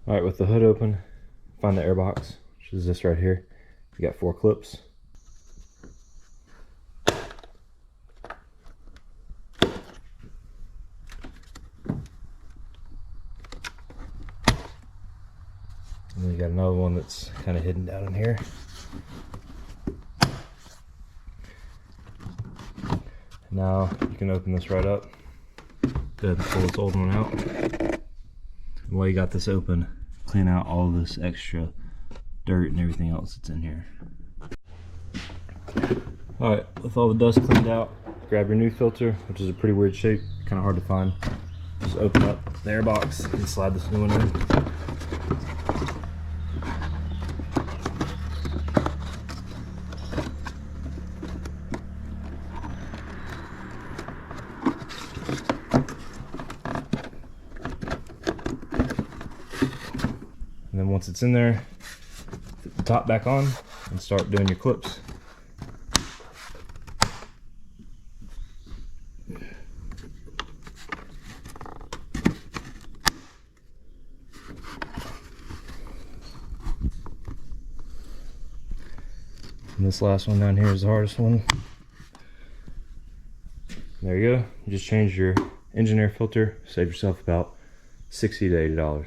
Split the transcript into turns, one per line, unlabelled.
All right, with the hood open, find the air box, which is this right here. You got 4 clips. And then you got another one that's kind of hidden down in here. Now you can open this right up. Go ahead and pull this old one out. And while you got this open, clean out all this extra dirt and everything else that's in here. Alright, with all the dust cleaned out, grab your new filter, which is a pretty weird shape, kind of hard to find. Just open up the air box and slide this new one in. And then once it's in there, put the top back on and start doing your clips. And this last one down here is the hardest one. There you go. You just changed your engine air filter, save yourself about $60 to $80.